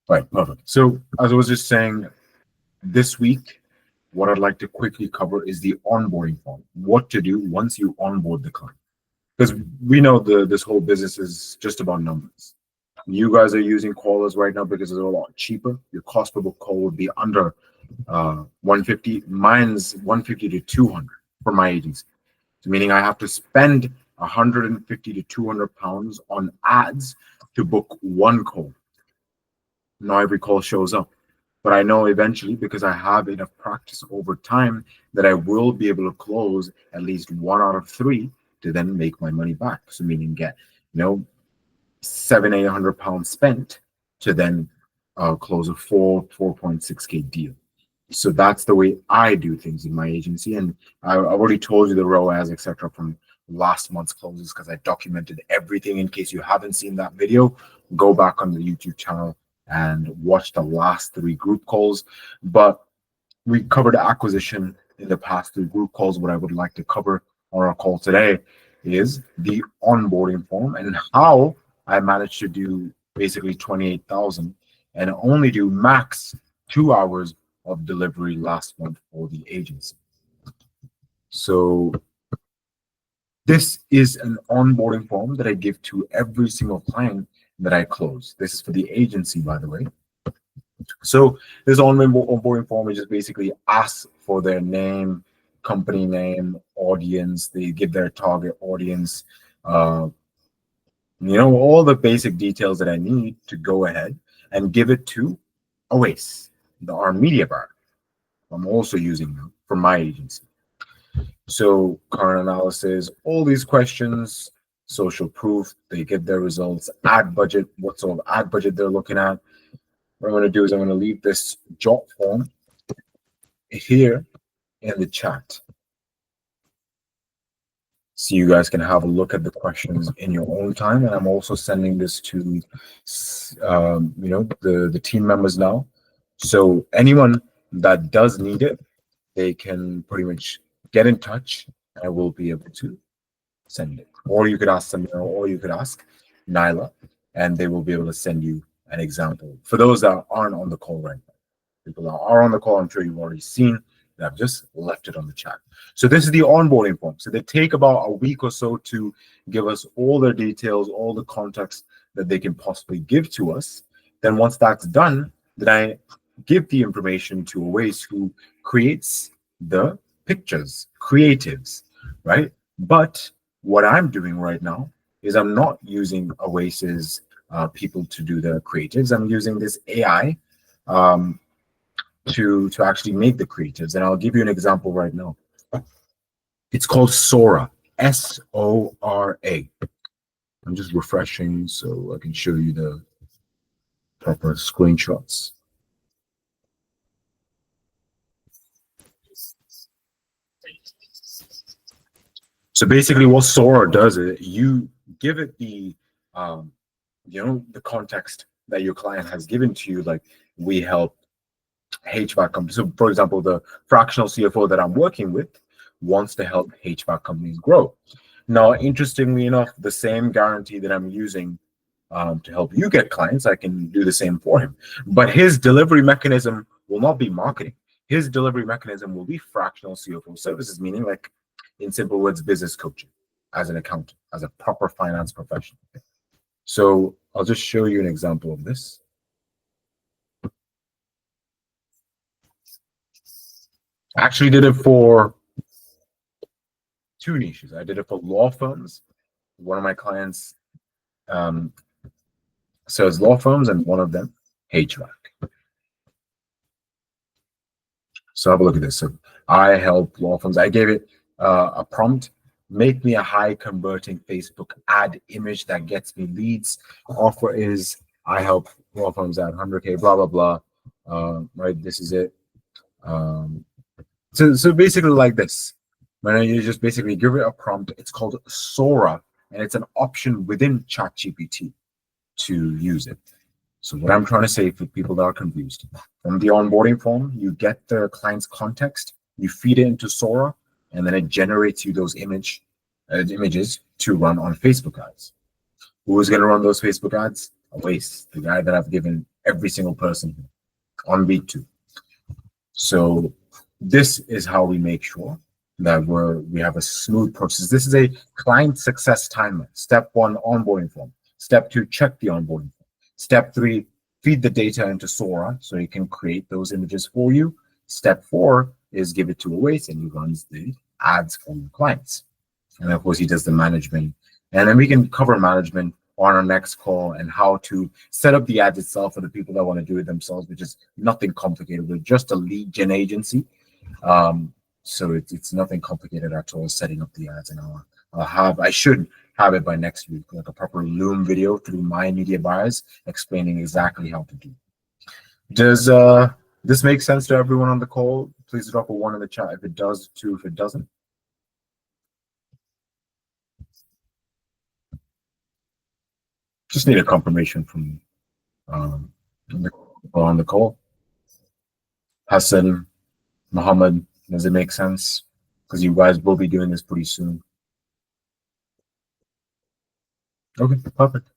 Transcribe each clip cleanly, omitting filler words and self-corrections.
Right, perfect. So as I was just saying, this week, what I'd like to quickly cover is the onboarding form. What to do once you onboard the client. Because we know this whole business is just about numbers. You guys are using callers right now because it's a lot cheaper. Your cost per book call would be under 150. Mine's 150 to 200 for my agency. So meaning I have to spend 150 to 200 pounds on ads to book one call. Not every call shows up, but I know eventually, because I have enough practice over time, that I will be able to close at least one out of three to then make my money back. So meaning get, you know, 700-800 pounds spent to then close a 4.6K deal. So that's the way I do things in my agency. And I've already told you the ROAS, etc., from last month's closes, because I documented everything. In case you haven't seen that video, go back on the YouTube channel and watch the last three group calls. But we covered acquisition in the past three group calls. What I would like to cover on our call today is the onboarding form and how I managed to do basically 28,000 and only do max 2 hours of delivery last month for the agency. So this is an onboarding form that I give to every single client that I close. This is for the agency, by the way. So this onboarding form is just basically ask for their name, company name, audience. They give their target audience, all the basic details that I need to go ahead and give it to Oasis, our media buyer. I'm also using them for my agency. So current analysis, all these questions, social proof, they get their results, ad budget, what sort of ad budget they're looking at. What I'm going to do is I'm going to leave this jot form here in the chat, so you guys can have a look at the questions in your own time. And I'm also sending this to, the team members now. So anyone that does need it, they can pretty much get in touch, and I will be able to send it. Or you could ask them, or you could ask Nyla, and they will be able to send you an example. For those that aren't on the call right now, people that are on the call, I'm sure you've already seen that I've just left it on the chat. So this is the onboarding form. So they take about a week or so to give us all their details, all the context that they can possibly give to us. Then once that's done, then I give the information to Oasis, who creates the pictures, creatives, right? But what I'm doing right now is I'm not using Oasis people to do the creatives. I'm using this AI to actually make the creatives. And I'll give you an example right now. It's called Sora, S-O-R-A. I'm just refreshing so I can show you the proper screenshots. So basically what Sora does is you give it the, the context that your client has given to you, like we help HVAC companies. So for example, the fractional CFO that I'm working with wants to help HVAC companies grow. Now, interestingly enough, the same guarantee that I'm using to help you get clients, I can do the same for him. But his delivery mechanism will not be marketing. His delivery mechanism will be fractional CFO services, meaning, like, in simple words, business coaching as an accountant, as a proper finance professional. So I'll just show you an example of this. I actually did it for two niches. I did it for law firms. One of my clients sells law firms, and one of them HVAC. So have a look at this. So I help law firms. I gave it a prompt: make me a high converting Facebook ad image that gets me leads. Offer is I help law firms at 100K, blah, blah, blah. Right, this is it. So basically like this. Right, you just basically give it a prompt. It's called Sora, and it's an option within ChatGPT to use it. So what I'm trying to say for people that are confused, from the onboarding form, you get the client's context, you feed it into Sora, and then it generates you those images to run on Facebook ads. Who is going to run those Facebook ads? Awais, the guy that I've given every single person on beat to. So this is how we make sure that we have a smooth process. This is a client success timer. Step one, onboarding form. Step two, check the onboarding form. Step three, feed the data into Sora so it can create those images for you. Step four is give it to Awais and he runs the ads for your clients. And of course, he does the management. And then we can cover management on our next call and how to set up the ads itself for the people that want to do it themselves, which is nothing complicated. We're just a lead gen agency. So it's nothing complicated at all setting up the ads. And I should have it by next week, like a proper Loom video through my media buyers explaining exactly how to do. Does this make sense to everyone on the call? Please drop a 1 in the chat if it does, 2 if it doesn't. Just need a confirmation from on the call. Hassan, Muhammad, does it make sense? Because you guys will be doing this pretty soon. Okay, perfect.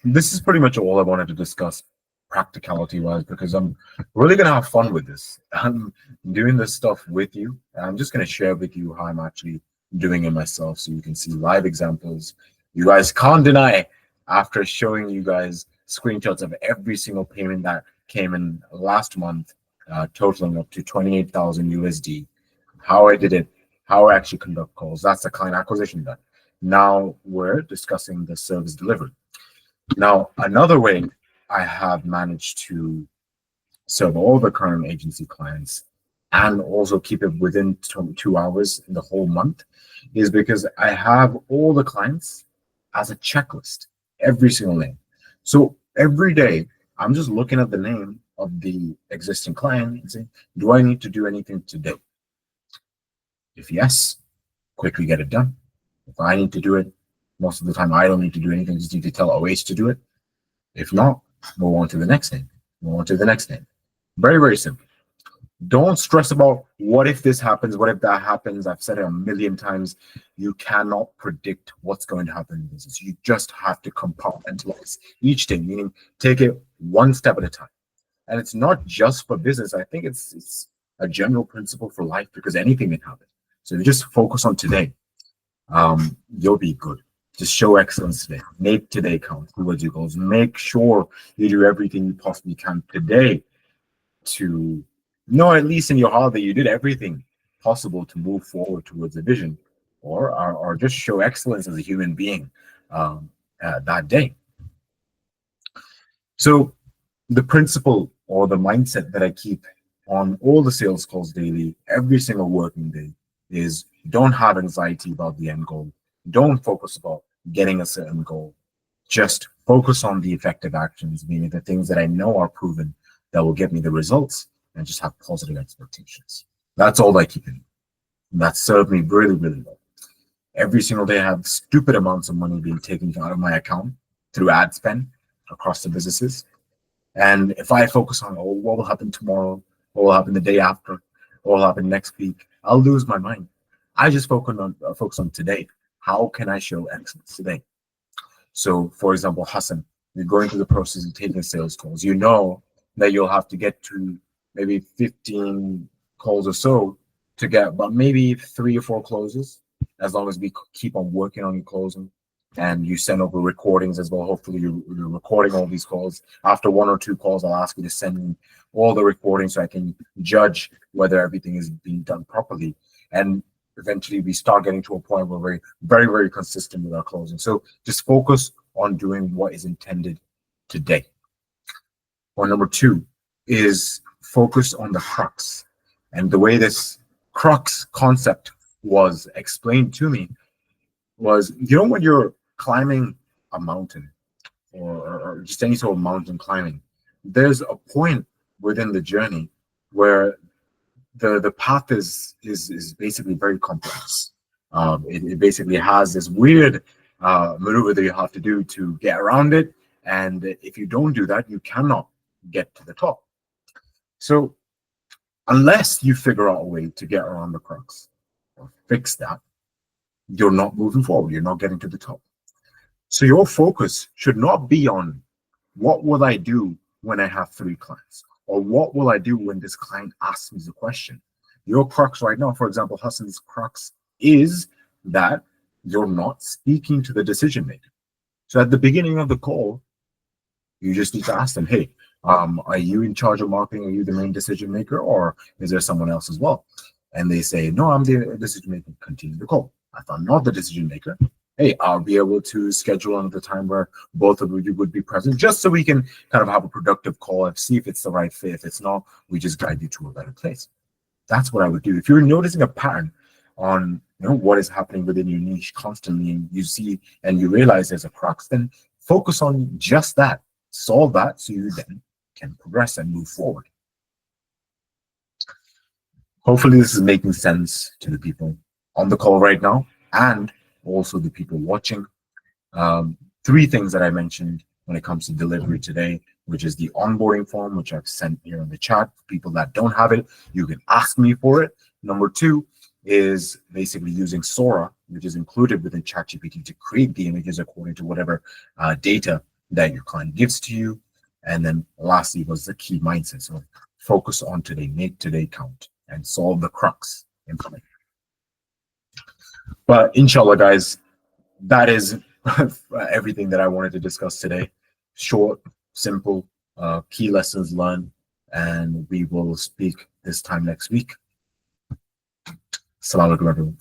This is pretty much all I wanted to discuss practicality wise, because I'm really gonna have fun with this. I'm doing this stuff with you. I'm just gonna share with you how I'm actually doing it myself so you can see live examples. You guys can't deny after showing you guys screenshots of every single payment that came in last month, totaling up to 28,000 USD, how I did it, how I actually conduct calls. That's the client acquisition done. Now we're discussing the service delivery. Now, another way I have managed to serve all the current agency clients and also keep it within 2 hours in the whole month is because I have all the clients as a checklist, every single name. So every day, I'm just looking at the name of the existing client and saying, do I need to do anything today? If yes, quickly get it done. If I need to do it, most of the time I don't need to do anything, just need to tell Awais to do it. If not, move on to the next name. Move on to the next name. Very, very simple. Don't stress about what if this happens, what if that happens. I've said it a million times. You cannot predict what's going to happen in business. You just have to compartmentalize each thing, meaning take it one step at a time. And it's not just for business. I think it's a general principle for life because anything can happen. So you just focus on today. You'll be good. Just show excellence today. Make today count towards your goals. Make sure you do everything you possibly can today to know, at least in your heart, that you did everything possible to move forward towards a vision, or just show excellence as a human being that day. So the principle or the mindset that I keep on all the sales calls daily, every single working day, is don't have anxiety about the end goal. Don't focus about getting a certain goal. Just focus on the effective actions, meaning the things that I know are proven that will get me the results, and just have positive expectations. That's all I keep in. That served me really, really well. Every single day I have stupid amounts of money being taken out of my account through ad spend across the businesses. And if I focus on, oh, what will happen tomorrow, what will happen the day after, what will happen next week, I'll lose my mind. I just focus on today. How can I show excellence today? So, for example, Hassan, you're going through the process of taking sales calls. You know that you'll have to get to maybe 15 calls or so to get, but maybe 3 or 4 closes, as long as we keep on working on your closing. And you send over recordings as well. Hopefully you're recording all these calls. After 1 or 2 calls, I'll ask you to send me all the recordings so I can judge whether everything is being done properly. And eventually we start getting to a point where we're very, very consistent with our closing. So just focus on doing what is intended today. Or number 2 is focus on the crux. And the way this crux concept was explained to me was, when you're climbing a mountain or just any sort of mountain climbing, there's a point within the journey where the path is basically very complex. It basically has this weird maneuver that you have to do to get around it. And if you don't do that, you cannot get to the top. So unless you figure out a way to get around the crux or fix that, you're not moving forward. You're not getting to the top. So your focus should not be on what will I do when I have 3 clients, or what will I do when this client asks me the question. Your crux right now, for example, Hassan's crux is that you're not speaking to the decision maker. So at the beginning of the call, you just need to ask them, hey, are you in charge of marketing? Are you the main decision maker, or is there someone else as well? And they say, no, I'm the decision maker. Continue the call. If I'm not the decision maker, hey, I'll be able to schedule another time where both of you would be present, just so we can kind of have a productive call and see if it's the right fit. If it's not, we just guide you to a better place. That's what I would do. If you're noticing a pattern on what is happening within your niche constantly, and you see and you realize there's a crux, then focus on just that. Solve that so you then can progress and move forward. Hopefully this is making sense to the people on the call right now and also the people watching. 3 things that I mentioned when it comes to delivery today, which is the onboarding form, which I've sent here in the chat. For people that don't have it, you can ask me for it. Number 2 is basically using Sora, which is included within ChatGPT, to create the images according to whatever data that your client gives to you. And then lastly was the key mindset. So focus on today, make today count, and solve the crux implement. But inshallah, guys, that is everything that I wanted to discuss today. Short, simple, key lessons learned, and we will speak this time next week. Assalamu alaikum, everyone.